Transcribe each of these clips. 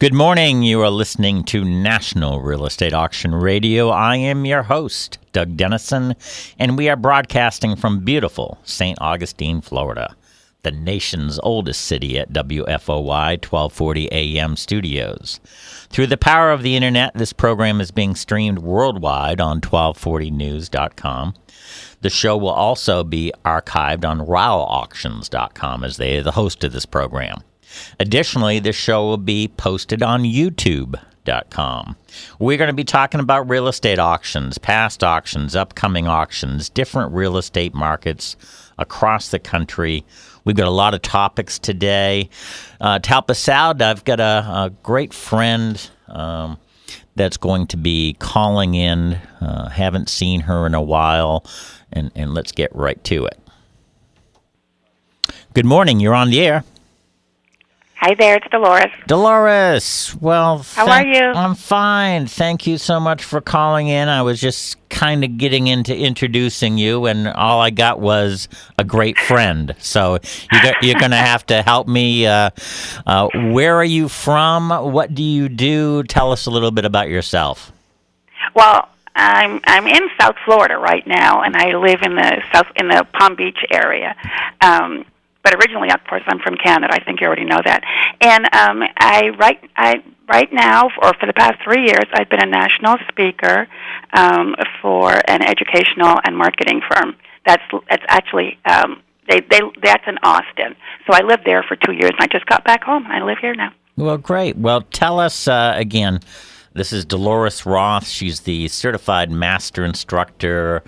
Good morning. You are listening to National Real Estate Auction Radio. I am your host, Doug Dennison, and we are broadcasting from beautiful St. Augustine, Florida, the nation's oldest city at WFOY 1240 AM studios. Through the power of the internet, this program is being streamed worldwide on 1240news.com. The show will also be archived on RowAuctions.com as they are the host of this program. Additionally, this show will be posted on YouTube.com. We're going to be talking about real estate auctions, past auctions, upcoming auctions, different real estate markets across the country. We've got a lot of topics today. To help us out, I've got a great friend that's going to be calling in. Haven't seen her in a while, and let's get right to it. Good morning. You're on the air. Hi there, it's Dolores. Dolores, well, how are you? I'm fine. Thank you so much for calling in. I was just kind of getting into introducing you, and all I got was a great friend. So you're going to have to help me. Where are you from? What do you do? Tell us a little bit about yourself. Well, I'm in South Florida right now, and I live in the Palm Beach area. But originally, of course, I'm from Canada. I think you already know that. And right now, or for the past 3 years, I've been a national speaker for an educational and marketing firm. That's actually that's in Austin. So I lived there for 2 years, and I just got back home. I live here now. Well, great. Well, tell us again. This is Dolores Roth. She's the certified master instructor.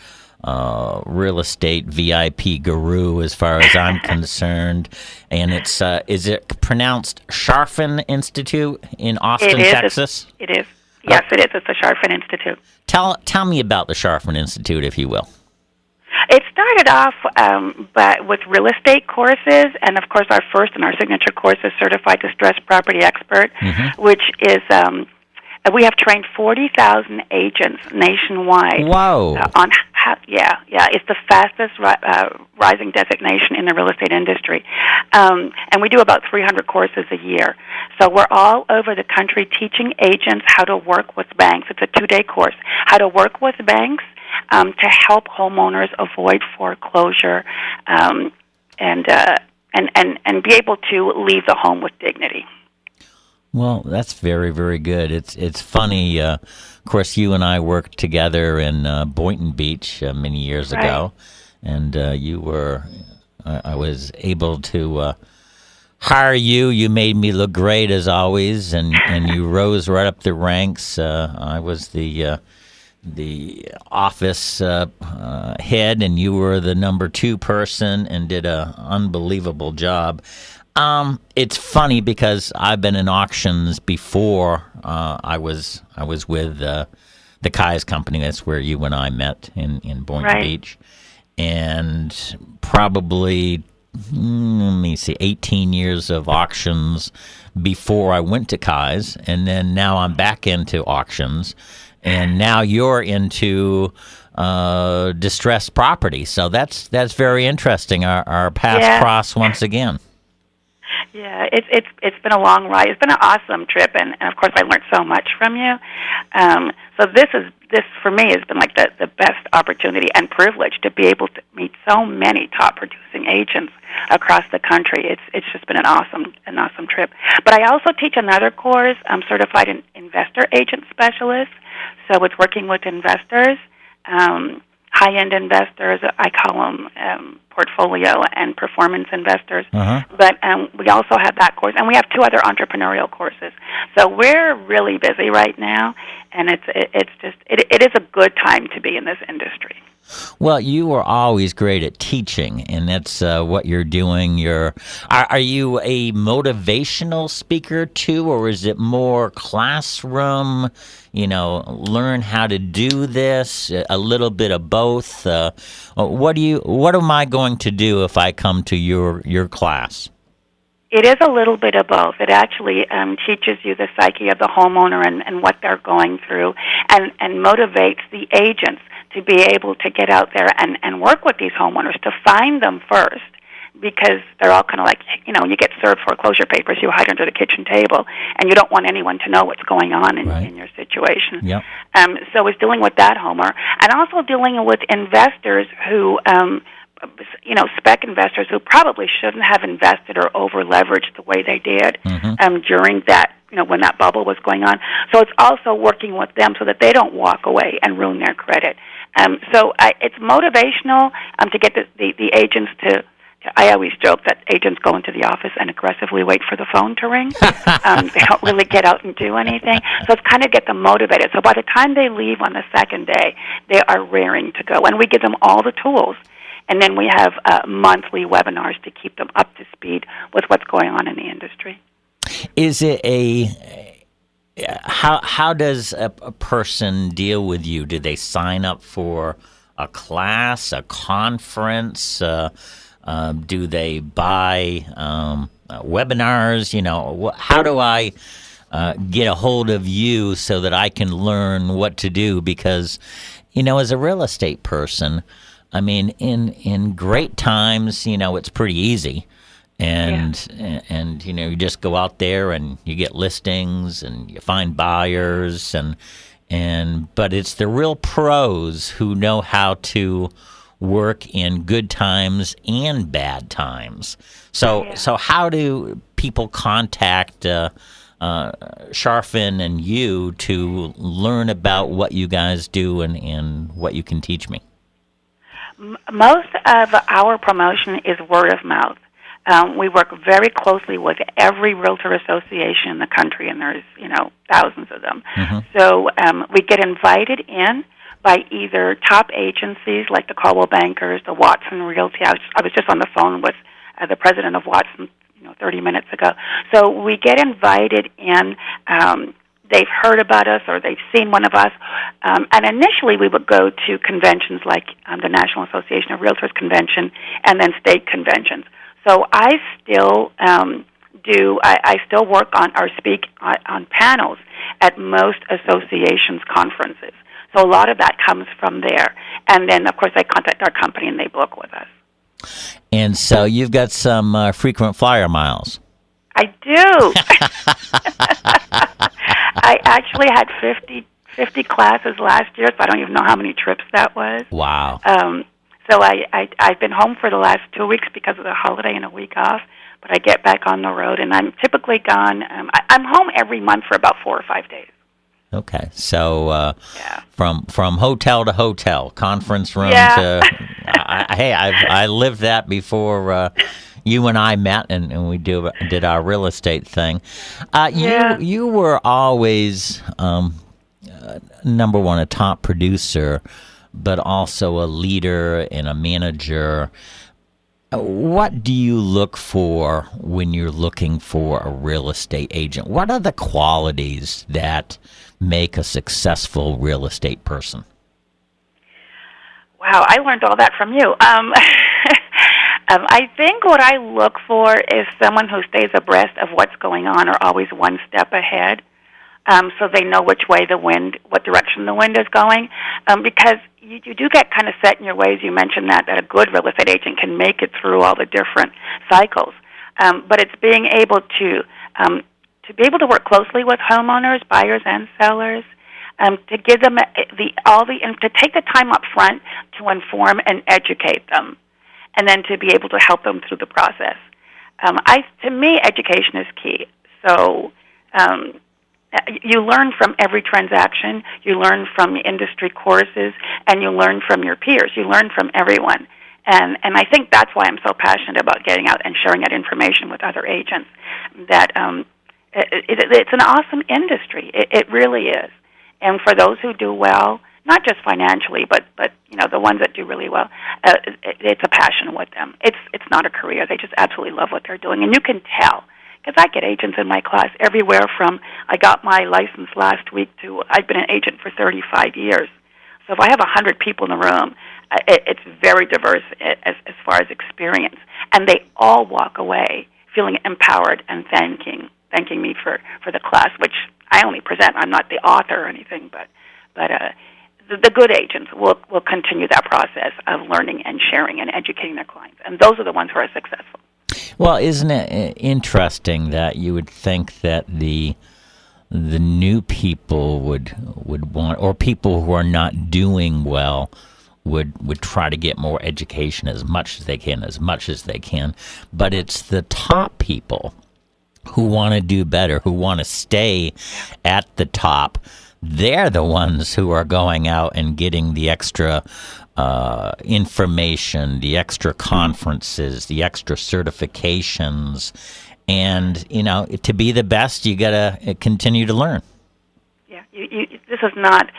Real estate VIP guru as far as I'm concerned. And it's, is it pronounced Scharfen Institute in Austin, Texas? It is. Yes, it is. It's the Scharfen Institute. Tell me about the Scharfen Institute, if you will. It started off but with real estate courses, and of course our first and our signature course is Certified Distressed Property Expert, which is... we have trained 40,000 agents nationwide. Whoa! It's the fastest rising designation in the real estate industry, and we do about 300 courses a year. So we're all over the country teaching agents how to work with banks. It's a 2-day course, how to work with banks to help homeowners avoid foreclosure and be able to leave the home with dignity. Well, that's very, very good. It's funny. Of course, you and I worked together in Boynton Beach many years ago, and I was able to hire you. You made me look great as always, and you rose right up the ranks. I was the office head, and you were the number 2 person, and did an unbelievable job. It's funny because I've been in auctions before. I was with the Kai's company. That's where you and I met in Boynton Beach, and probably 18 years of auctions before I went to Kai's, and then now I'm back into auctions, and now you're into distressed property. So that's very interesting. Our paths cross once again. Yeah, it's been a long ride. It's been an awesome trip, and of course I learned so much from you. So this for me has been like the best opportunity and privilege to be able to meet so many top producing agents across the country. It's just been an awesome trip. But I also teach another course. I'm certified investor agent specialist, so it's working with investors. High-end investors, I call them portfolio and performance investors. But we also have that course, and we have 2 other entrepreneurial courses. So we're really busy right now, and it is a good time to be in this industry. Well, you were always great at teaching, and that's what you're doing. Are you a motivational speaker too, or is it more classroom? Learn how to do this. A little bit of both. What am I going to do if I come to your class? It is a little bit of both. It actually teaches you the psyche of the homeowner and what they're going through, and motivates the agents to be able to get out there and work with these homeowners, to find them first, because they're all kind of like, you get served foreclosure papers, you hide under the kitchen table, and you don't want anyone to know what's going on in your situation. Yep. So I was dealing with that, Homer, and also dealing with investors who, spec investors who probably shouldn't have invested or over-leveraged the way they did during that, when that bubble was going on. So it's also working with them so that they don't walk away and ruin their credit. It's motivational to get the agents to. I always joke that agents go into the office and aggressively wait for the phone to ring. They don't really get out and do anything. So it's kind of get them motivated. So by the time they leave on the second day, they are raring to go. And we give them all the tools. And then we have monthly webinars to keep them up to speed with what's going on in the industry. Is it how does a person deal with you? Do they sign up for a class, a conference? Do they buy webinars? How do I get a hold of you so that I can learn what to do? Because, as a real estate person, I mean, in great times, it's pretty easy. And you just go out there and you get listings and you find buyers but it's the real pros who know how to work in good times and bad times. So how do people contact Sharfin and you to learn about what you guys do and what you can teach me? Most of our promotion is word of mouth. We work very closely with every realtor association in the country, and there's, thousands of them. So we get invited in by either top agencies like the Caldwell Bankers, the Watson Realty. I was just on the phone with the president of Watson, 30 minutes ago. So we get invited in. They've heard about us or they've seen one of us. And initially we would go to conventions like the National Association of Realtors Convention and then state conventions. So I still I still work on or speak on panels at most associations' conferences. So a lot of that comes from there. And then, of course, they contact our company and they book with us. And so you've got some frequent flyer miles. I do. I actually had 50 classes last year, so I don't even know how many trips that was. Wow. So I've been home for the last 2 weeks because of the holiday and a week off, but I get back on the road, and I'm typically gone. I'm home every month for about 4 or 5 days. Okay, so from hotel to hotel, conference room to I lived that before you and I met and we did our real estate thing. You were always number one, a top producer, but also a leader and a manager. What do you look for when you're looking for a real estate agent? What are the qualities that make a successful real estate person? Wow, I learned all that from you. I think what I look for is someone who stays abreast of what's going on or always one step ahead, so they know what direction the wind is going, because you do get kind of set in your ways. You mentioned that a good real estate agent can make it through all the different cycles, but it's being able to be able to work closely with homeowners, buyers, and sellers, to give them to take the time up front to inform and educate them, and then to be able to help them through the process. To me, education is key. So you learn from every transaction, you learn from industry courses, and you learn from your peers. You learn from everyone. And I think that's why I'm so passionate about getting out and sharing that information with other agents, that it's an awesome industry. It really is. And for those who do well, not just financially, but the ones that do really well, it's a passion with them. It's not a career. They just absolutely love what they're doing. And you can tell, because I get agents in my class everywhere from I got my license last week to I've been an agent for 35 years. So if I have 100 people in the room, it's very diverse as far as experience. And they all walk away feeling empowered and thanking me for the class, which I only present. I'm not the author or anything, but the good agents will continue that process of learning and sharing and educating their clients, and those are the ones who are successful. Well, isn't it interesting that you would think that the new people would want, or people who are not doing well would try to get more education as much as they can, but it's the top people who want to do better, who want to stay at the top. They're the ones who are going out and getting the extra information, the extra conferences, the extra certifications. And, to be the best, you got to continue to learn. Yeah, this is not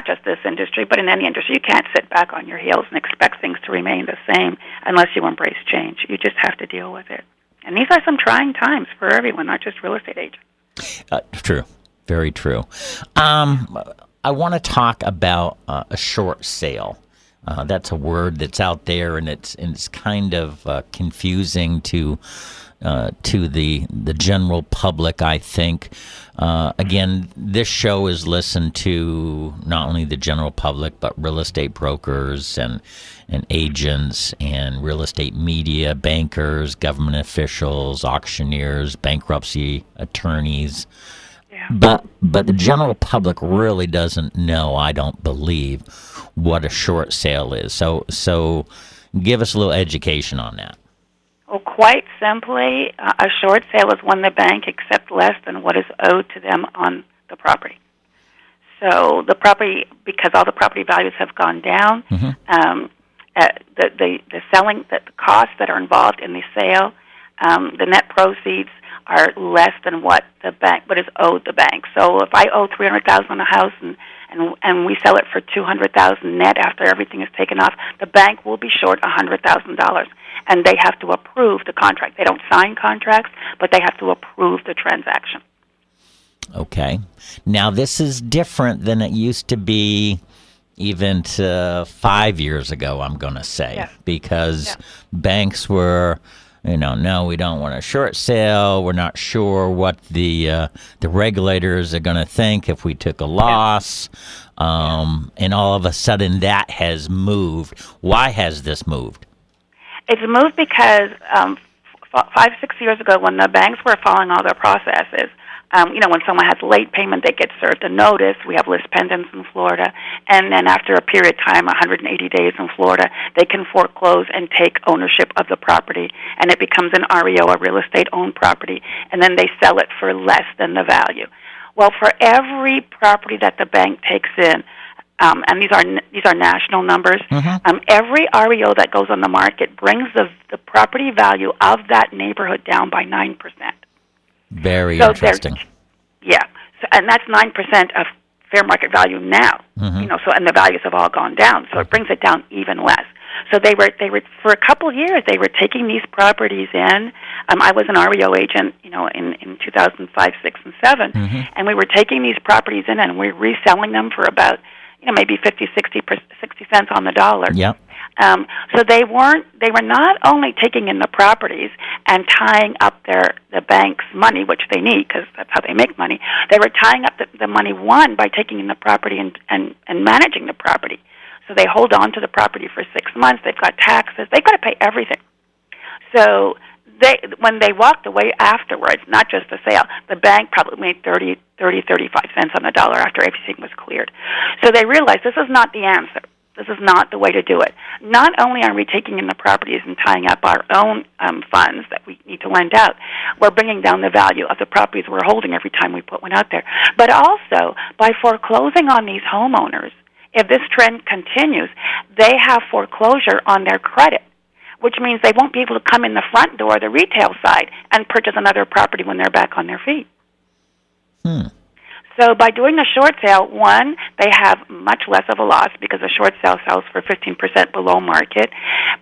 just this industry, but in any industry. You can't sit back on your heels and expect things to remain the same unless you embrace change. You just have to deal with it. And these are some trying times for everyone, not just real estate agents. True. Very true. I want to talk about a short sale. That's a word that's out there, and it's kind of confusing to the general public, I think. Again, this show is listened to not only the general public, but real estate brokers and agents and real estate media, bankers, government officials, auctioneers, bankruptcy attorneys. But the general public really doesn't know, I don't believe, what a short sale is. So give us a little education on that. Well, quite simply, a short sale is when the bank accepts less than what is owed to them on the property. So the property, because all the property values have gone down, the selling, the costs that are involved in the sale, the net proceeds are less than what is owed the bank. So if I owe $300,000 on a house and we sell it for $200,000 net after everything is taken off, the bank will be short $100,000, and they have to approve the contract. They don't sign contracts, but they have to approve the transaction. Okay. Now this is different than it used to be even 5 years ago, I'm going to say, because banks were, no, we don't want a short sale. We're not sure what the regulators are going to think if we took a loss. And all of a sudden that has moved. Why has this moved? It's moved because 5-6 years ago, when the banks were following all their processes, when someone has late payment, they get served a notice. We have list pendants in Florida. And then after a period of time, 180 days in Florida, they can foreclose and take ownership of the property. And it becomes an REO, a real estate-owned property. And then they sell it for less than the value. Well, for every property that the bank takes in, and these are national numbers, every REO that goes on the market brings the property value of that neighborhood down by 9%. Very interesting. Yeah, and that's 9% of fair market value now. And the values have all gone down, so it brings it down even less. So they were for a couple of years they were taking these properties in. I was an REO agent, in 2005, 6, and 7, and we were taking these properties in and we're reselling them for about maybe 50, 60 cents on the dollar. Yeah. So they were not only taking in the properties and tying up the bank's money, which they need because that's how they make money. They were tying up the money, one, by taking in the property and managing the property. So they hold on to the property for 6 months. They've got taxes. They've got to pay everything. So when they walked away afterwards, not just the sale, the bank probably made 35 cents on the dollar after everything was cleared. So they realized this is not the answer. This is not the way to do it. Not only are we taking in the properties and tying up our own funds that we need to lend out, we're bringing down the value of the properties we're holding every time we put one out there. But also, by foreclosing on these homeowners, if this trend continues, they have foreclosure on their credit, which means they won't be able to come in the front door, the retail side, and purchase another property when they're back on their feet. So by doing a short sale, one, they have much less of a loss because a short sale sells for 15% below market.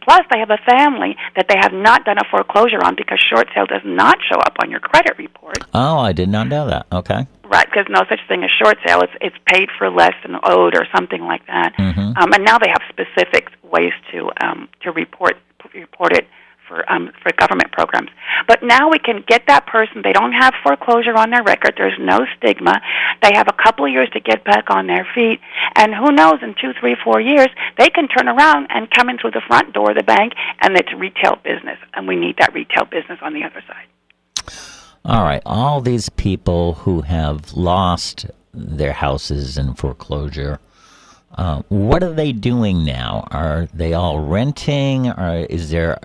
Plus, they have a family that they have not done a foreclosure on because short sale does not show up on your credit report. Oh, I did not know that. Okay. Right, because no such thing as short sale. It's paid for less than owed or something like that. And now they have specific ways to report it for government programs. But now we can get that person. They don't have foreclosure on their record. There's no stigma. They have a couple of years to get back on their feet. And who knows, in 2, 3, 4 years, they can turn around and come in through the front door of the bank, and it's retail business. And we need that retail business on the other side. All right. All these people who have lost their houses in foreclosure, what are they doing now? Are they all renting? Or is there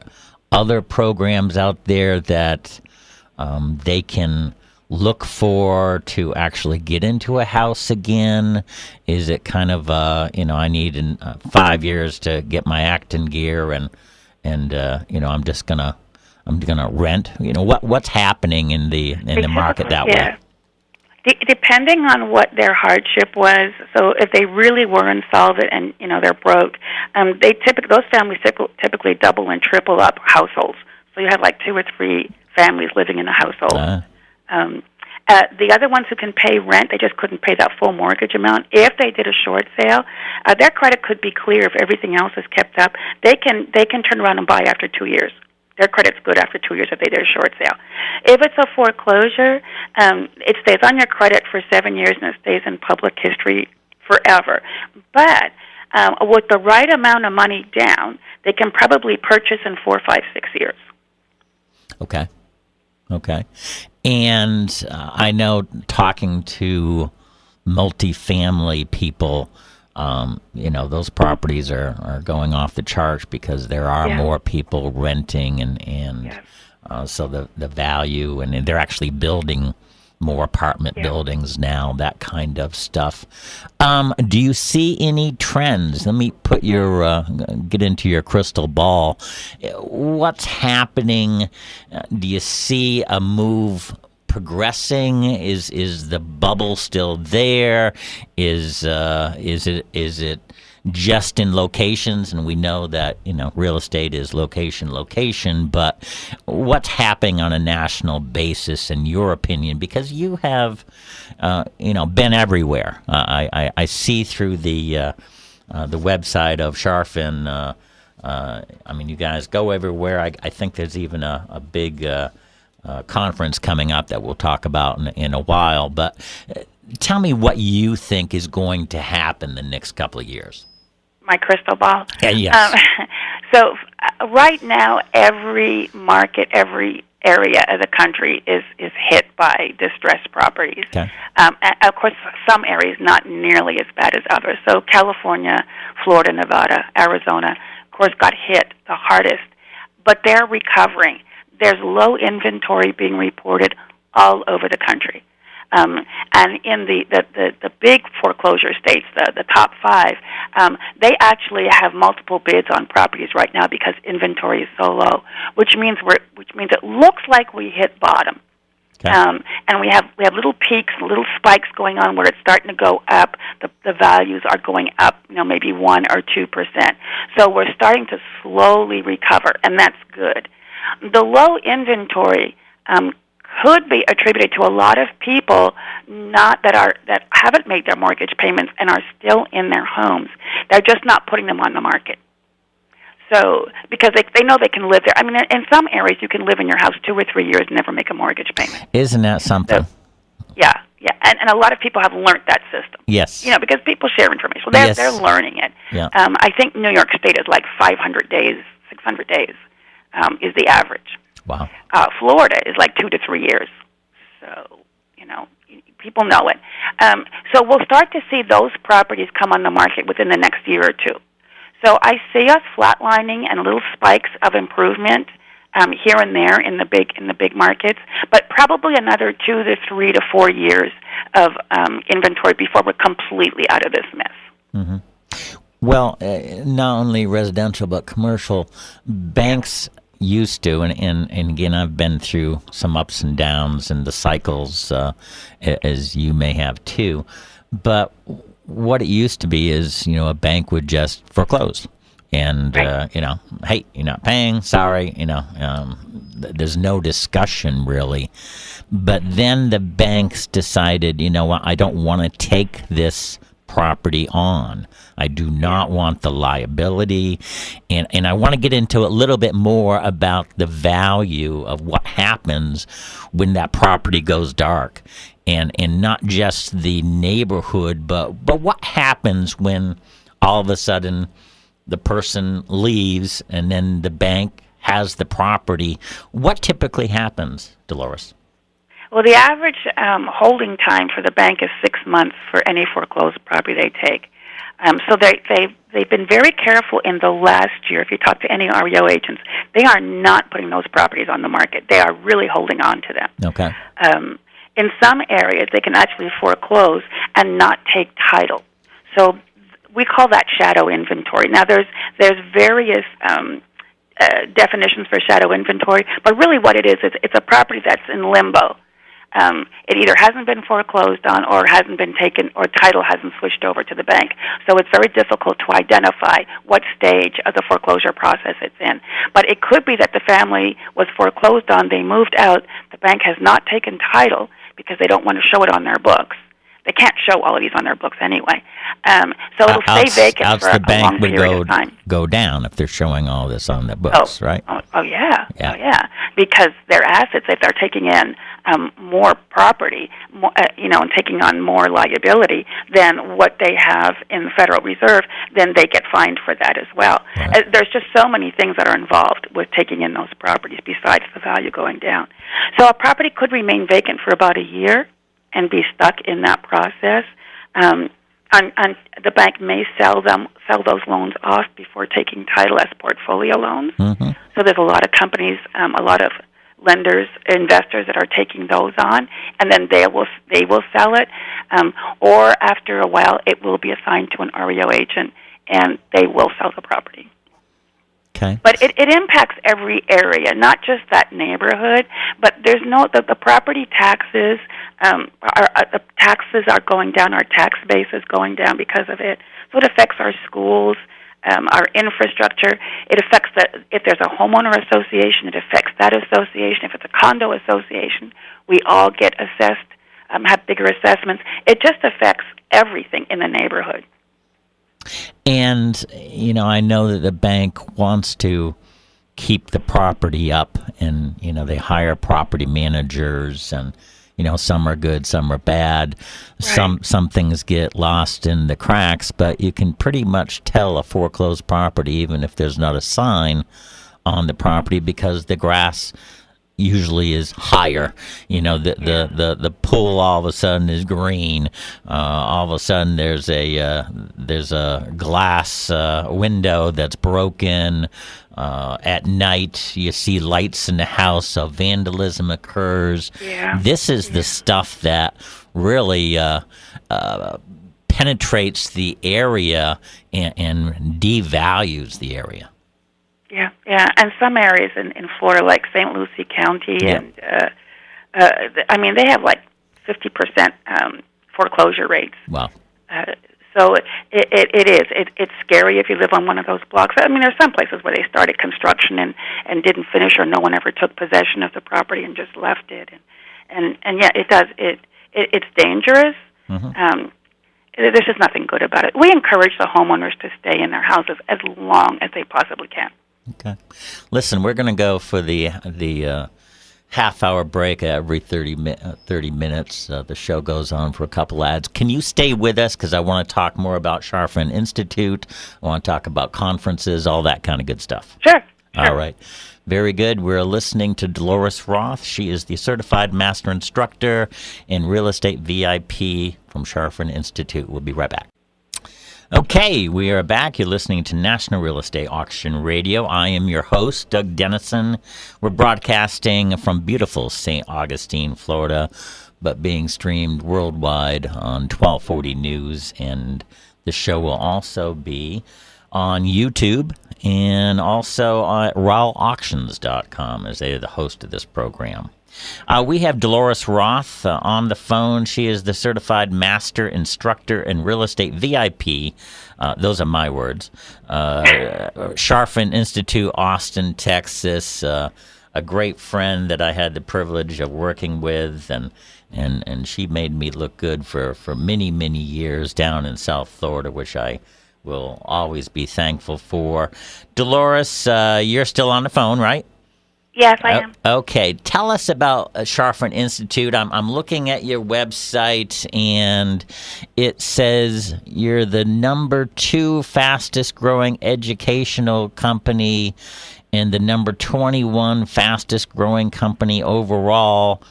other programs out there that they can look for to actually get into a house again? Is it kind of I need 5 years to get my act in gear, and I'm just gonna rent? What's happening in the market that way? Depending on what their hardship was, so if they really were insolvent and they're broke, those families typically double and triple up households. So you have like 2 or 3 families living in a household. The other ones who can pay rent, they just couldn't pay that full mortgage amount. If they did a short sale, their credit could be clear if everything else is kept up. They can turn around and buy after 2 years. Their credit's good after 2 years if they did a short sale. If it's a foreclosure, it stays on your credit for 7 years and it stays in public history forever. But with the right amount of money down, they can probably purchase in 4, 5, 6 years. Okay. And I know, talking to multifamily people, those properties are going off the charts because there are more people renting, and so the value, and they're actually building more apartment buildings now, that kind of stuff. Do you see any trends? Let me get into your crystal ball. What's happening? Do you see a move progressing? Is the bubble still there? Is it just in locations? And we know that real estate is location, but what's happening on a national basis, in your opinion? Because you have been everywhere. I see through the website of Sharfin. You guys go everywhere. I think there's even a big conference coming up that we'll talk about in a while. But tell me what you think is going to happen the next couple of years. My crystal ball? Yes. So right now, every market, every area of the country is hit by distressed properties. Okay. And of course, some areas not nearly as bad as others. So California, Florida, Nevada, Arizona, of course, got hit the hardest. But they're recovering. There's low inventory being reported all over the country. And in the big foreclosure states, the top 5, they actually have multiple bids on properties right now because inventory is so low, which means it looks like we hit bottom. Okay. And we have little peaks, little spikes going on where it's starting to go up. The values are going up, maybe 1 or 2%. So we're starting to slowly recover, and that's good. The low inventory could be attributed to a lot of people that haven't made their mortgage payments and are still in their homes. They're just not putting them on the market. So because they know they can live there. In some areas you can live in your house 2 or 3 years and never make a mortgage payment. Isn't that something? So, yeah. And a lot of people have learned that system. Yes. Because people share information. Well, they're learning it. Yeah. I think New York State is like 500 days, 600 days is the average. Wow. Florida is like 2 to 3 years. So, people know it. So we'll start to see those properties come on the market within the next year or 2. So I see us flatlining and little spikes of improvement here and there in the big markets, but probably another 2 to 3 to 4 years of inventory before we're completely out of this mess. Mm-hmm. Well, not only residential but commercial banks used to, and again, I've been through some ups and downs and the cycles, as you may have too, but what it used to be is, a bank would just foreclose. And, right. Hey, you're not paying, sorry, there's no discussion really. But then the banks decided, I don't want to take this property on. I do not want the liability. And I want to get into a little bit more about the value of what happens when that property goes dark. And not just the neighborhood, but what happens when all of a sudden the person leaves and then the bank has the property. What typically happens, Dolores? Well, the average holding time for the bank is 6 months for any foreclosed property they take. So they've been very careful in the last year. If you talk to any REO agents, they are not putting those properties on the market. They are really holding on to them. Okay. In some areas, they can actually foreclose and not take title. So we call that shadow inventory. Now, there's various definitions for shadow inventory, but really what it is it's a property that's in limbo. It either hasn't been foreclosed on or hasn't been taken or title hasn't switched over to the bank. So it's very difficult to identify what stage of the foreclosure process it's in. But it could be that the family was foreclosed on, they moved out, the bank has not taken title because they don't want to show it on their books. They can't show all of these on their books anyway. So it'll stay vacant for a long period of time. Go down if they're showing all this on their books, right? Oh, yeah. Because their assets, if they're taking in more property, and taking on more liability than what they have in the Federal Reserve, then they get fined for that as well. Right. There's just so many things that are involved with taking in those properties besides the value going down. So a property could remain vacant for about a year and be stuck in that process. And the bank may sell those loans off before taking title as portfolio loans. Mm-hmm. So there's a lot of companies, a lot of lenders, investors that are taking those on, and then they will sell it, or after a while it will be assigned to an REO agent, and they will sell the property. Okay. But it impacts every area, not just that neighborhood. But there's the property taxes. The taxes are going down. Our tax base is going down because of it. So it affects our schools, our infrastructure. It affects if there's a homeowner association, it affects that association. If it's a condo association, we all get assessed, have bigger assessments. It just affects everything in the neighborhood. And, I know that the bank wants to keep the property up, and, they hire property managers, and, some are good, some are bad. Right. Some things get lost in the cracks, but you can pretty much tell a foreclosed property even if there's not a sign on the property because the grass usually is higher. The pool all of a sudden is green. All of a sudden there's a glass window that's broken. At night you see lights in the house, so vandalism occurs. Yeah. This is the stuff that really penetrates the area and devalues the area. Yeah, and some areas in Florida, like St. Lucie County, and they have like 50% foreclosure rates. Wow. So it's scary if you live on one of those blocks. There's some places where they started construction and didn't finish, or no one ever took possession of the property and just left it. And it does. It's dangerous. Mm-hmm. There's just nothing good about it. We encourage the homeowners to stay in their houses as long as they possibly can. Okay. Listen, we're going to go for the half-hour break every 30 minutes. The show goes on for a couple ads. Can you stay with us? Because I want to talk more about Sharfin Institute. I want to talk about conferences, all that kind of good stuff. Sure. All right. Very good. We're listening to Dolores Roth. She is the Certified Master Instructor in Real Estate VIP from Sharfin Institute. We'll be right back. Okay, we are back. You're listening to National Real Estate Auction Radio. I am your host, Doug Dennison. We're broadcasting from beautiful St. Augustine, Florida, but being streamed worldwide on 1240 News. And the show will also be on YouTube and also at rawauctions.com, as they are the host of this program. We have Dolores Roth on the phone. She is the Certified Master Instructor in Real Estate VIP. Those are my words. Sharfin Institute, Austin, Texas. a great friend that I had the privilege of working with, and she made me look good for many, many years down in South Florida, which I will always be thankful for. Dolores, you're still on the phone, right? Yes, I am. Okay, tell us about Sharfen Institute. I'm looking at your website, and it says you're the number 2 fastest growing educational company and the number 21 fastest growing company overall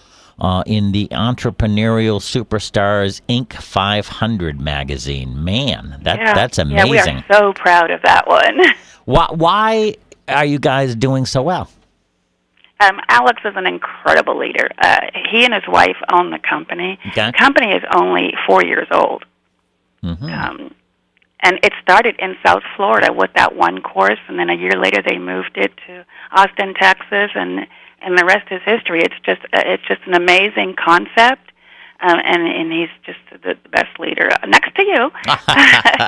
in the Entrepreneurial Superstars Inc. 500 magazine. Man, that's amazing. Yeah, we are so proud of that one. Why are you guys doing so well? Alex is an incredible leader. He and his wife own the company. Okay. The company is only 4 years old. Mm-hmm. And it started in South Florida with that one course, and then a year later they moved it to Austin, Texas, and the rest is history. It's just an amazing concept, and he's just the best leader next to you.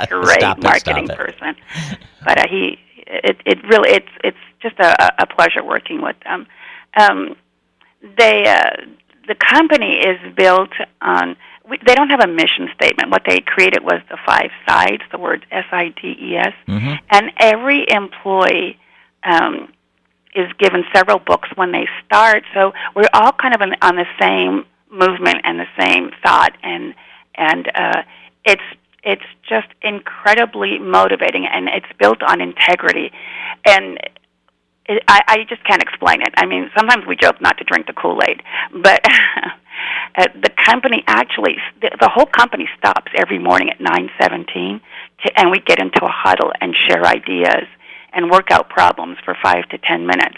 Great marketing person, but it's just a pleasure working with them. The company is built on. They don't have a mission statement. What they created was the 5 sides, the word SIDES, and every employee is given several books when they start. So we're all kind of on the same movement and the same thought, and it's just incredibly motivating, and it's built on integrity, and I just can't explain it. I mean, sometimes we joke not to drink the Kool-Aid, but the company actually, the whole company stops every morning at 9:17, and we get into a huddle and share ideas and work out problems for 5 to 10 minutes,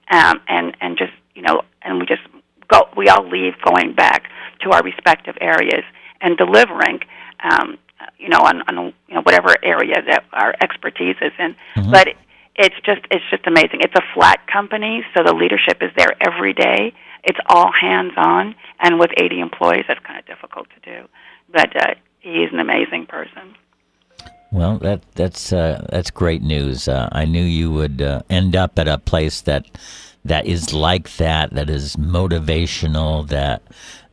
and just and we just go. We all leave going back to our respective areas and delivering, on whatever area that our expertise is in, but. It's just amazing. It's a flat company, so the leadership is there every day. It's all hands-on, and with 80 employees, that's kind of difficult to do. But he's an amazing person. Well, that's great news. I knew you would end up at a place that is like that is motivational,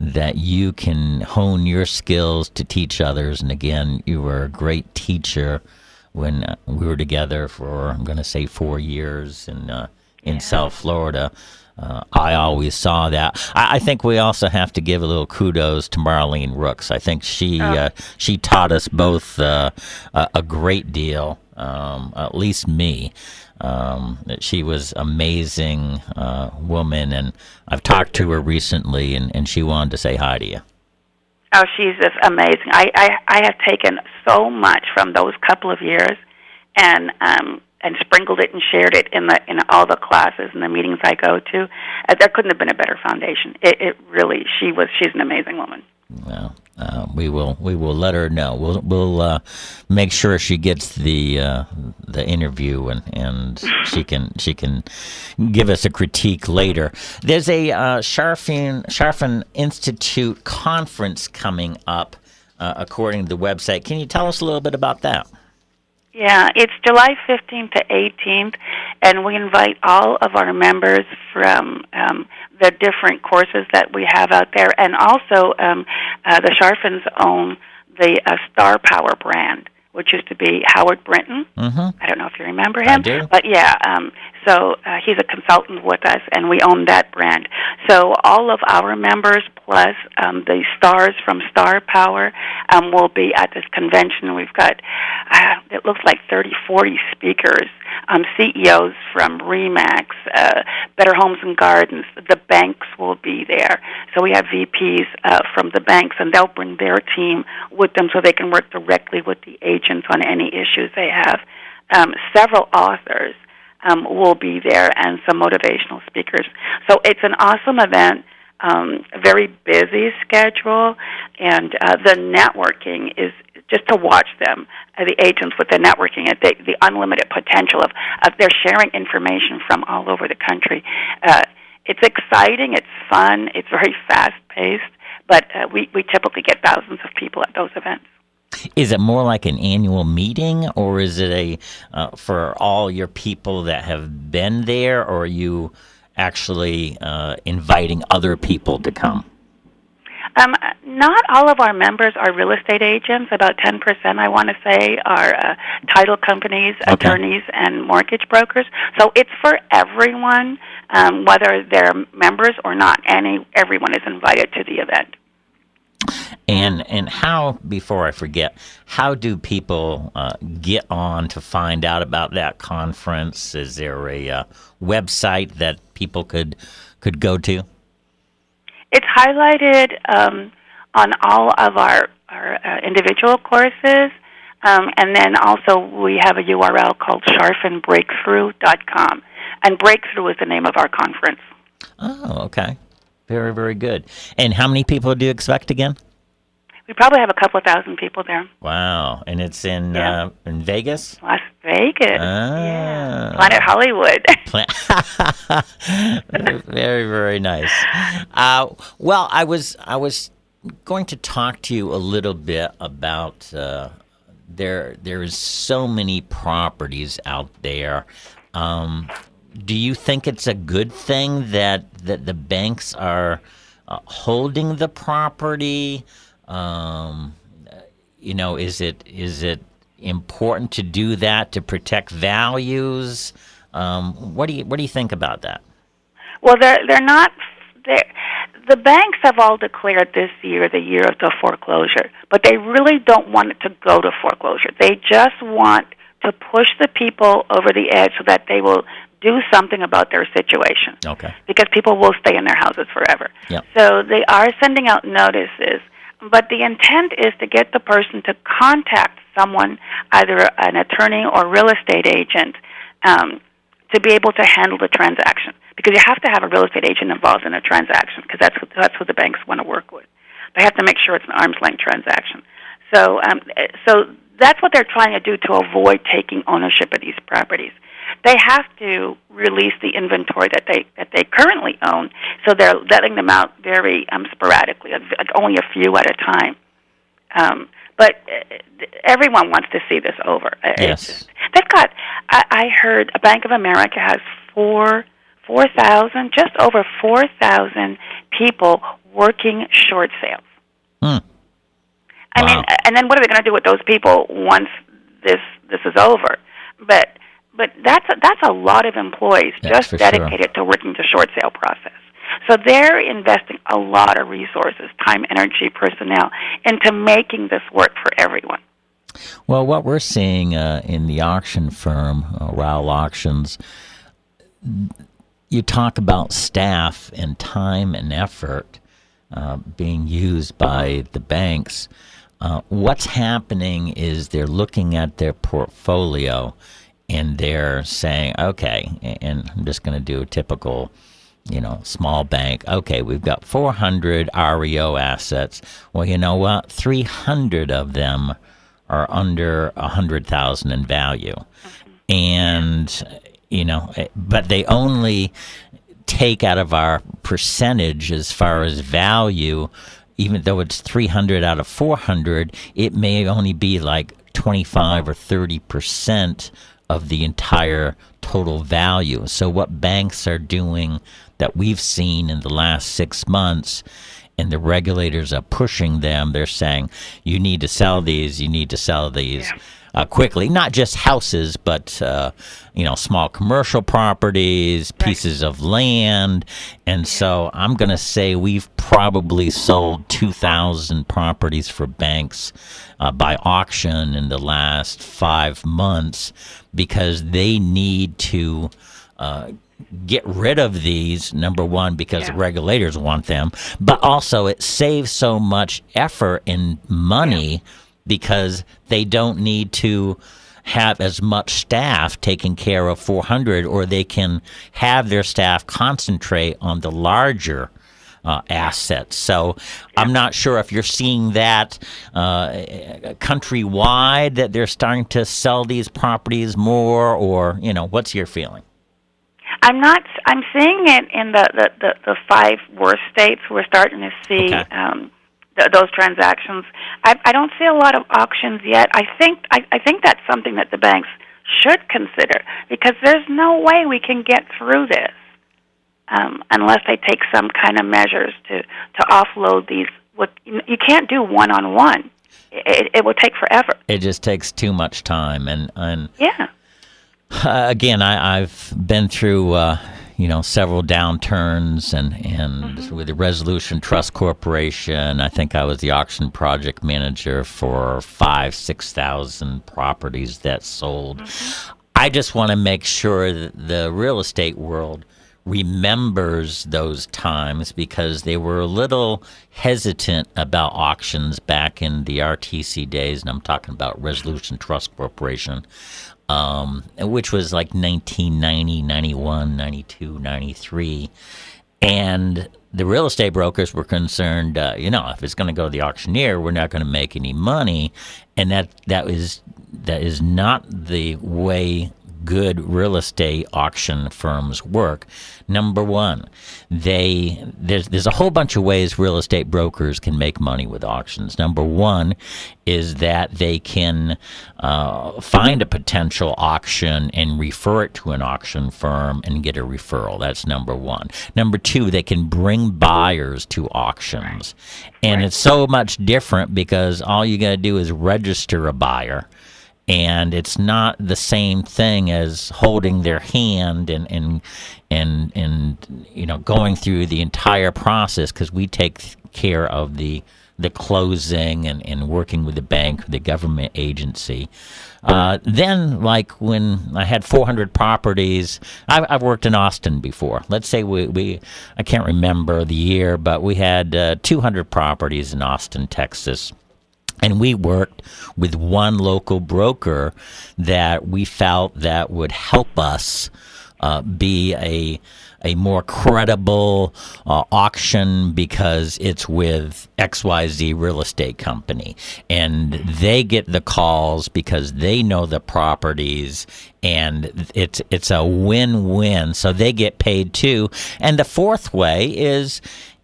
that you can hone your skills to teach others. And again, you were a great teacher when we were together for, I'm going to say, 4 years in South Florida. I always saw that. I think we also have to give a little kudos to Marlene Rooks. I think she taught us both a great deal, at least me. She was amazing woman, and I've talked to her recently, and she wanted to say hi to you. Oh, she's just amazing. I have taken so much from those couple of years, and sprinkled it and shared it in all the classes and the meetings I go to. There couldn't have been a better foundation. It really, she's an amazing woman. Well, we will let her know. We'll make sure she gets the interview, and she can give us a critique later. There's a Sharfen Institute conference coming up, according to the website. Can you tell us a little bit about that? Yeah, it's July 15th to 18th, and we invite all of our members from the different courses that we have out there, and also the Sharfens own the Star Power brand, which used to be Howard Brinton. I don't know if you remember him. I do. But yeah, so he's a consultant with us, and we own that brand. So all of our members, plus the stars from Star Power, will be at this convention. We've got, it looks like 30, 40 speakers, CEOs from RE/MAX, Better Homes and Gardens. The banks will be there. So we have VPs from the banks, and they'll bring their team with them so they can work directly with the agents on any issues they have. Several authors will be there, and some motivational speakers. So it's an awesome event, a very busy schedule, and the networking is just to watch them, the agents with the networking, the unlimited potential of they're sharing information from all over the country. It's exciting, it's fun, it's very fast-paced, but we typically get thousands of people at those events. Is it more like an annual meeting, or is it for all your people that have been there, or are you, is it a actually inviting other people to come? Not all of our members are real estate agents. About 10%, I want to say, are title companies, attorneys, and mortgage brokers. So it's for everyone, whether they're members or not. Everyone is invited to the event. And how, before I forget, how do people get on to find out about that conference? Is there a website that people could go to? It's highlighted on all of our individual courses, and then also we have a URL called sharfenbreakthrough.com, and Breakthrough is the name of our conference. Oh, okay. Very, very good. And how many people do you expect again? We probably have a couple of thousand people there. Wow. And it's in Vegas? Las Vegas. Ah. Yeah. Planet Hollywood. Very, very nice. Well, I was going to talk to you a little bit about there is so many properties out there. Do you think it's a good thing that the banks are holding the property? Is it important to do that to protect values? What do you think about that? Well, they're not. The banks have all declared this year the year of the foreclosure, but they really don't want it to go to foreclosure. They just want to push the people over the edge so that they will do something about their situation. Okay. Because people will stay in their houses forever. Yep. So they are sending out notices, but the intent is to get the person to contact someone, either an attorney or real estate agent, to be able to handle the transaction. Because you have to have a real estate agent involved in a transaction, because that's what the banks want to work with. They have to make sure it's an arm's length transaction. So that's what they're trying to do to avoid taking ownership of these properties. They have to release the inventory that they currently own, so they're letting them out very sporadically, like only a few at a time. But everyone wants to see this over. Yes. They've got, I heard Bank of America has 4,000, just over 4,000 people working short sales. Hmm. I mean, and then what are they going to do with those people once this is over? But that's a lot of employees just dedicated to working the short sale process. So they're investing a lot of resources, time, energy, personnel, into making this work for everyone. Well, what we're seeing in the auction firm, Rowell Auctions, you talk about staff and time and effort being used by the banks. What's happening is they're looking at their portfolio and they're saying, okay, and I'm just going to do a typical, small bank. Okay, we've got 400 REO assets. Well, you know what? 300 of them are under $100,000 in value. And, but they only take out of our percentage as far as value, even though it's 300 out of 400, it may only be like 25 or 30% of the entire total value. So what banks are doing that we've seen in the last 6 months, and the regulators are pushing them, they're saying, you need to sell these quickly. Not just houses, but small commercial properties, pieces of land. And so I'm going to say we've probably sold 2,000 properties for banks by auction in the last 5 months, because they need to get rid of these, number one, because the regulators want them, but also it saves so much effort and money because they don't need to have as much staff taking care of 400, or they can have their staff concentrate on the larger assets. So I'm not sure if you're seeing that countrywide, that they're starting to sell these properties more, or, what's your feeling? I'm seeing it in the 5 worst states. We're starting to see those transactions. I don't see a lot of auctions yet. I think that's something that the banks should consider, because there's no way we can get through this unless they take some kind of measures to offload these. You can't do one-on-one. It will take forever. It just takes too much time, and yeah. Again, I've been through several downturns, and with the Resolution Trust Corporation, I think I was the auction project manager for 5,000-6,000 properties that sold. I just want to make sure that the real estate world remembers those times, because they were a little hesitant about auctions back in the RTC days, and I'm talking about Resolution Trust Corporation, which was like 1990, 91, 92, 93. And the real estate brokers were concerned, if it's going to go to the auctioneer, we're not going to make any money. And that is not the way good real estate auction firms work. Number one, there's a whole bunch of ways real estate brokers can make money with auctions. Number one is that they can find a potential auction and refer it to an auction firm and get a referral. That's number one. Number two, they can bring buyers to auctions. And it's so much different, because all you got to do is register a buyer. And it's not the same thing as holding their hand and going through the entire process, because we take care of the closing and working with the bank, the government agency. Then, like when I had 400 properties, I've worked in Austin before. Let's say I can't remember the year, but we had 200 properties in Austin, Texas. And we worked with one local broker that we felt that would help us be a more credible auction, because it's with XYZ Real Estate Company. And they get the calls because they know the properties, and it's a win-win. So they get paid too. And the fourth way is,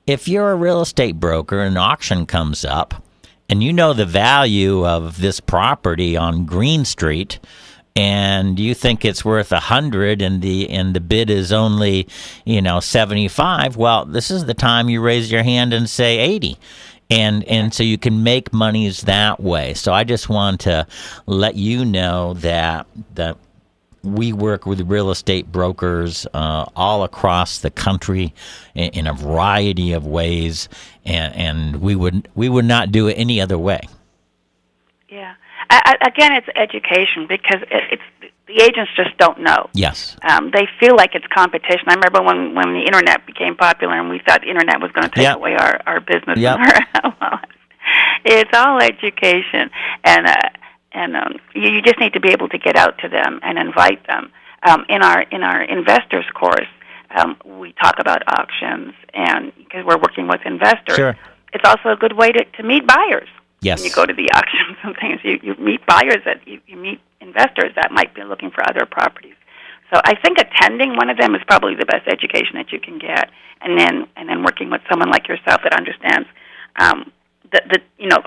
if you're a real estate broker and an auction comes up, and you know the value of this property on Green Street, and you think it's worth 100, and the bid is only 75. Well, this is the time you raise your hand and say 80, and so you can make monies that way. So I just want to let you know that we work with real estate brokers all across the country in a variety of ways, and we would not do it any other way. Yeah. Again, it's education, because it's the agents just don't know. Yes. They feel like it's competition. I remember when the internet became popular, and we thought the internet was going to take away our business. Yep. Well, it's all education, and you just need to be able to get out to them and invite them. In our investors course, we talk about auctions, and because we're working with investors, sure. It's also a good way to meet buyers. Yes. When you go to the auction, sometimes you meet buyers that you meet investors that might be looking for other properties. So I think attending one of them is probably the best education that you can get, and then working with someone like yourself that understands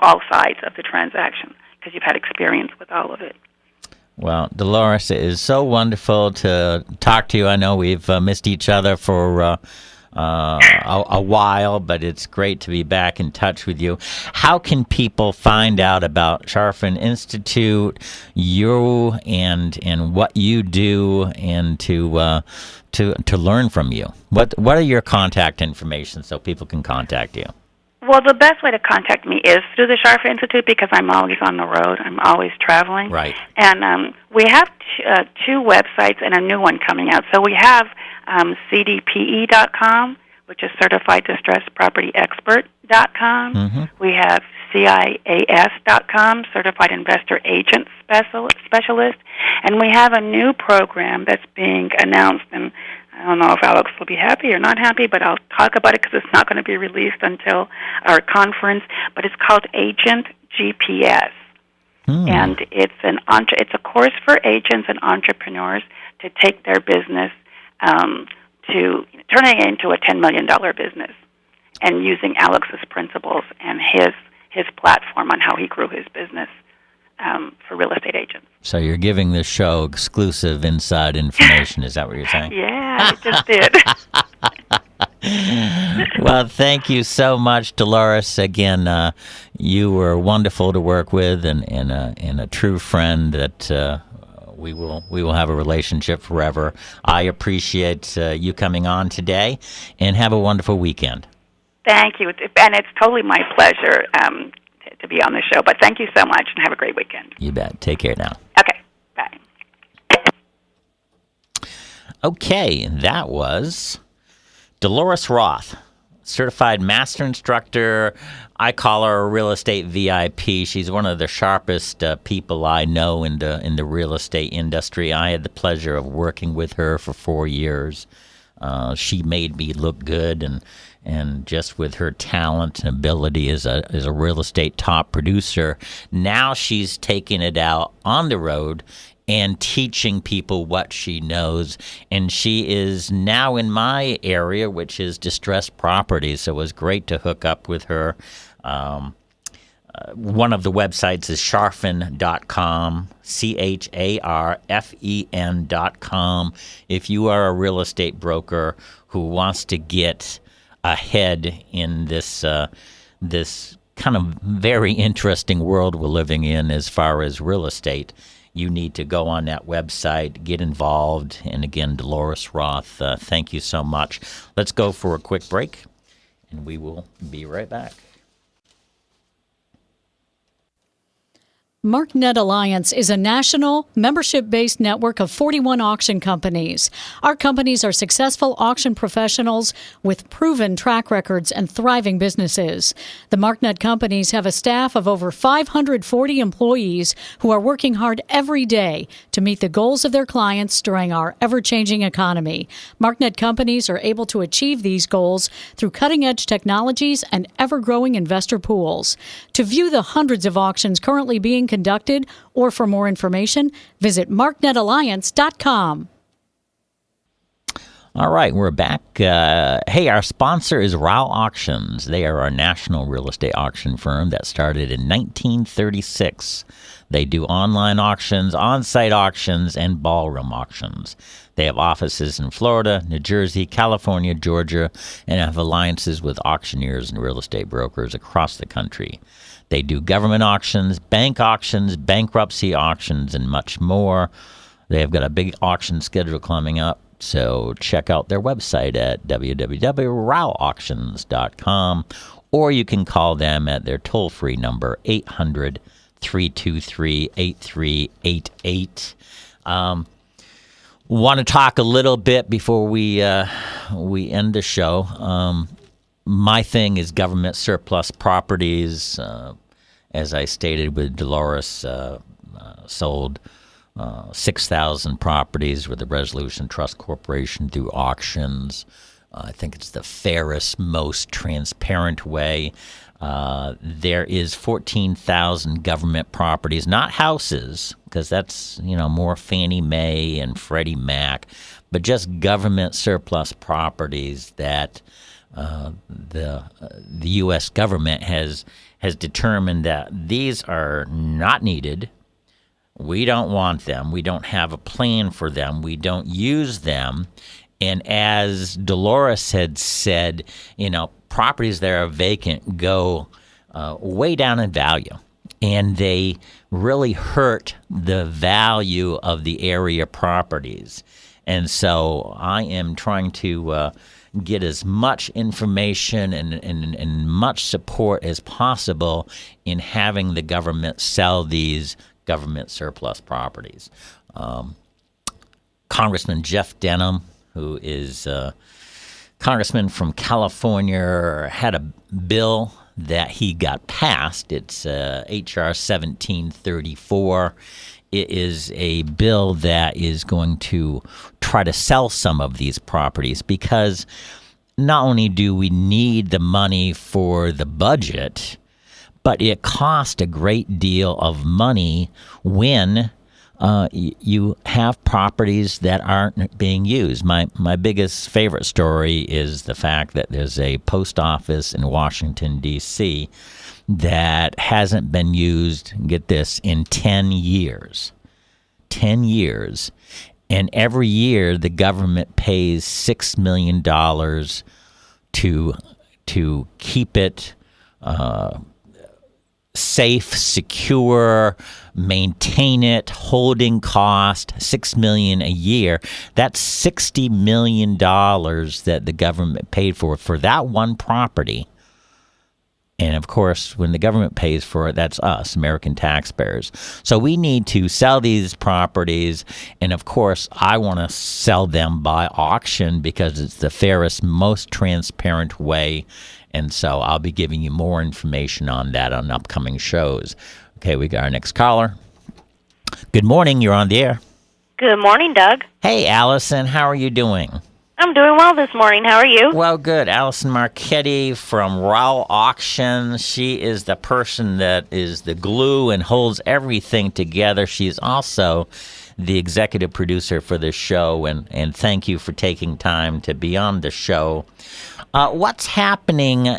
all sides of the transaction, because you've had experience with all of it. Well, Dolores, it is so wonderful to talk to you. I know we've missed each other for a while, but it's great to be back in touch with you. How can people find out about Charfen Institute, you, and what you do, and to learn from you? What are your contact information so people can contact you? Well, the best way to contact me is through the Charfen Institute, because I'm always on the road. I'm always traveling. Right. And we have two websites and a new one coming out. So we have CDPE.com, which is Certified Distressed Property Expert.com. Mm-hmm. We have CIAS.com, Certified Investor Agent Specialist. And we have a new program that's being announced, and I don't know if Alex will be happy or not happy, but I'll talk about it because it's not going to be released until our conference. But it's called Agent GPS, and it's a course for agents and entrepreneurs to take their business to turning it into a $10 million business, and using Alex's principles and his platform on how he grew his business for real estate agents. So you're giving this show exclusive inside information. Is that what you're saying? Yeah, I just did. Well, thank you so much, Dolores. Again, you were wonderful to work with, and a true friend that we will have a relationship forever. I appreciate you coming on today, and have a wonderful weekend. Thank you, and it's totally my pleasure to be on the show. But thank you so much, and have a great weekend. You bet. Take care now. Okay, bye. Okay, that was Dolores Roth, certified master instructor. I call her a real estate VIP. She's one of the sharpest people I know in the real estate industry. I had the pleasure of working with her for 4 years. She made me look good, and just with her talent and ability as a real estate top producer, now she's taking it out on the road and teaching people what she knows. And she is now in my area, which is distressed properties. So it was great to hook up with her. One of the websites is charfen.com, CHARFEN.com. If you are a real estate broker who wants to get ahead in this this kind of very interesting world we're living in as far as real estate, you need to go on that website, get involved. And again, Dolores Roth, thank you so much. Let's go for a quick break, and we will be right back. MarkNet Alliance is a national, membership-based network of 41 auction companies. Our companies are successful auction professionals with proven track records and thriving businesses. The MarkNet companies have a staff of over 540 employees who are working hard every day to meet the goals of their clients during our ever-changing economy. MarkNet companies are able to achieve these goals through cutting-edge technologies and ever-growing investor pools. To view the hundreds of auctions currently being conducted, or for more information, visit marknetalliance.com. All right, we're back. Hey, our sponsor is Roth Auctions. They are our national real estate auction firm that started in 1936. They do online auctions, on-site auctions, and ballroom auctions. They have offices in Florida, New Jersey, California, Georgia, and have alliances with auctioneers and real estate brokers across the country. They do government auctions, bank auctions, bankruptcy auctions, and much more. They have got a big auction schedule coming up, so check out their website at www.rowauctions.com, or you can call them at their toll-free number, 800-323-8388. Want to talk a little bit before we end the show. My thing is government surplus properties. As I stated with Dolores, sold 6,000 properties with the Resolution Trust Corporation through auctions. I think it's the fairest, most transparent way. There is 14,000 government properties, not houses, because that's, more Fannie Mae and Freddie Mac, but just government surplus properties that the U.S. government has determined that these are not needed. We don't want them. We don't have a plan for them. We don't use them. And as Dolores had said, properties that are vacant go way down in value, and they really hurt the value of the area properties. And so I am trying to get as much information and much support as possible in having the government sell these government surplus properties. Congressman Jeff Denham, who is congressman from California, had a bill that he got passed. It's H.R. 1734. It is a bill that is going to try to sell some of these properties, because not only do we need the money for the budget, but it costs a great deal of money when you have properties that aren't being used. My biggest favorite story is the fact that there's a post office in Washington, D.C. that hasn't been used, get this, in 10 years. 10 years. And every year the government pays $6 million to keep it safe, secure, maintain it, holding cost, $6 million a year. That's $60 million that the government paid for that one property. And of course, when the government pays for it, that's us, American taxpayers. So we need to sell these properties. And of course, I want to sell them by auction because it's the fairest, most transparent way. And so I'll be giving you more information on that on upcoming shows. Okay, we got our next caller. Good morning. You're on the air. Good morning, Doug. Hey, Allison. How are you doing? I'm doing well this morning. How are you? Well, good. Allison Marchetti from Roth Auction. She is the person that is the glue and holds everything together. She's also the executive producer for this show, and thank you for taking time to be on the show. What's happening?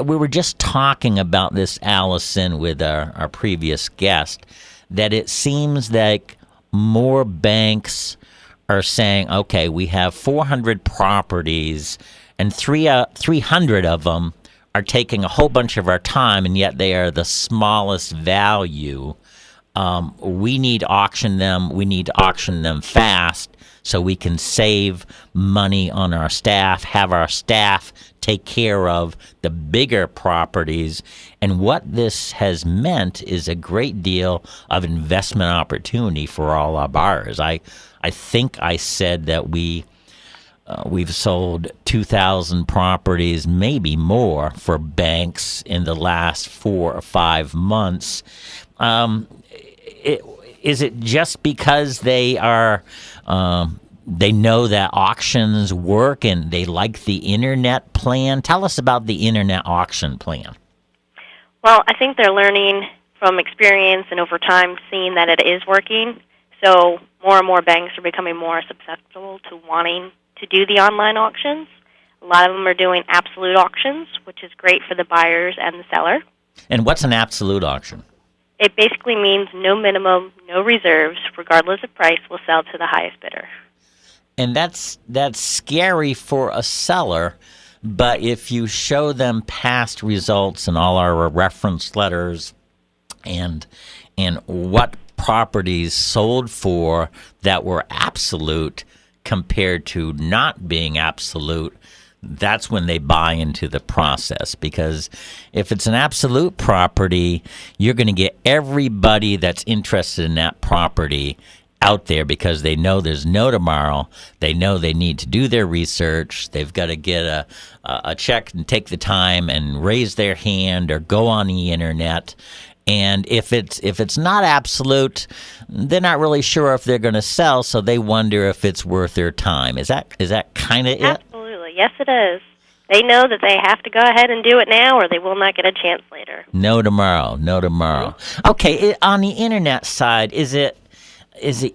We were just talking about this, Allison, with our previous guest, that it seems like more banks are saying, okay, we have 400 properties, and 300 of them are taking a whole bunch of our time, and yet they are the smallest value. We need to auction them. We need to auction them fast so we can save money on our staff, have our staff take care of the bigger properties. And what this has meant is a great deal of investment opportunity for all our buyers. I think I said that we've sold 2,000 properties, maybe more, for banks in the last 4 or 5 months. Is it just because they are they know that auctions work and they like the internet plan? Tell us about the internet auction plan. Well, I think they're learning from experience and over time seeing that it is working. So more and more banks are becoming more susceptible to wanting to do the online auctions. A lot of them are doing absolute auctions, which is great for the buyers and the seller. And what's an absolute auction? It basically means no minimum, no reserves, regardless of price, will sell to the highest bidder. And that's scary for a seller, but if you show them past results and all our reference letters and what properties sold for that were absolute compared to not being absolute, that's when they buy into the process. Because if it's an absolute property, you're going to get everybody that's interested in that property out there because they know there's no tomorrow. They know they need to do their research. They've got to get a check and take the time and raise their hand or go on the internet. And if it's not absolute, they're not really sure if they're going to sell, so they wonder if it's worth their time. Is that kind of it? Absolutely. Yes, it is. They know that they have to go ahead and do it now or they will not get a chance later. No tomorrow. Mm-hmm. Okay, on the internet side, is it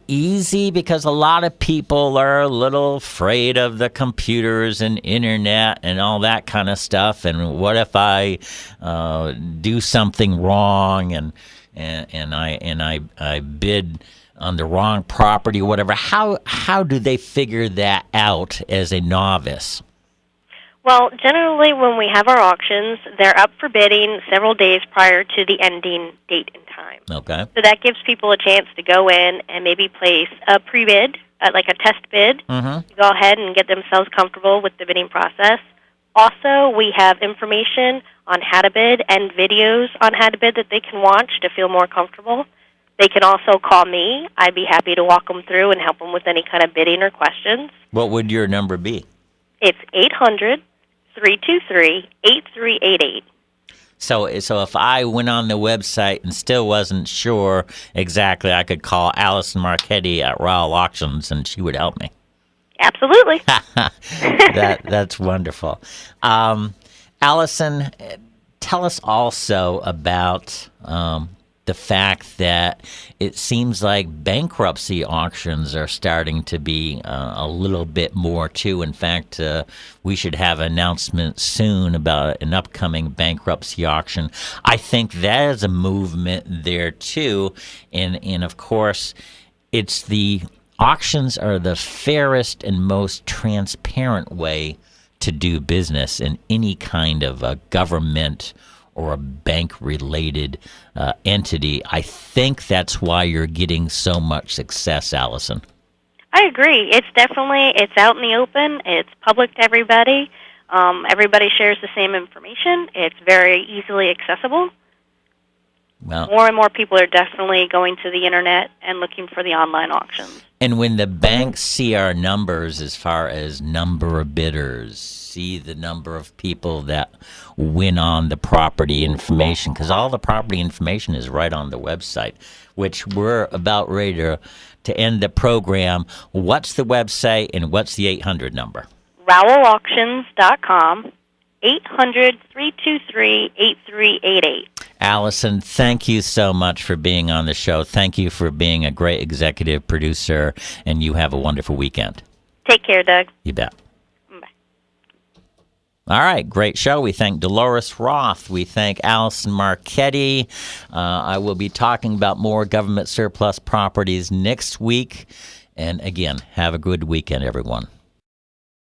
easy? Because a lot of people are a little afraid of the computers and internet and all that kind of stuff. And what if I do something wrong and I bid on the wrong property or whatever? How do they figure that out as a novice? Well, generally when we have our auctions, they're up for bidding several days prior to the ending date and time. Okay. So that gives people a chance to go in and maybe place a pre-bid, like a test bid, to go ahead and get themselves comfortable with the bidding process. Also, we have information on how to bid and videos on how to bid that they can watch to feel more comfortable. They can also call me. I'd be happy to walk them through and help them with any kind of bidding or questions. What would your number be? It's 800-323-8388. So if I went on the website and still wasn't sure exactly, I could call Allison Marchetti at Roth Auctions, and she would help me. Absolutely. That's wonderful. Allison, tell us also about the fact that it seems like bankruptcy auctions are starting to be a little bit more too. In fact, we should have an announcement soon about an upcoming bankruptcy auction. I think that is a movement there too. And of course, it's the auctions are the fairest and most transparent way to do business in any kind of a government or a bank-related entity. I think that's why you're getting so much success, Allison. I agree. It's out in the open. It's public to everybody. Everybody shares the same information. It's very easily accessible. Well, more and more people are definitely going to the internet and looking for the online auctions. And when the banks see our numbers as far as number of bidders, see the number of people that win on the property information, because all the property information is right on the website, which we're about ready to end the program. What's the website and what's the 800 number? RowellAuctions.com, 800-323-8388. Allison, thank you so much for being on the show. Thank you for being a great executive producer, and you have a wonderful weekend. Take care, Doug. You bet. Bye. All right, great show. We thank Dolores Roth. We thank Allison Marchetti. I will be talking about more government surplus properties next week. And again, have a good weekend, everyone.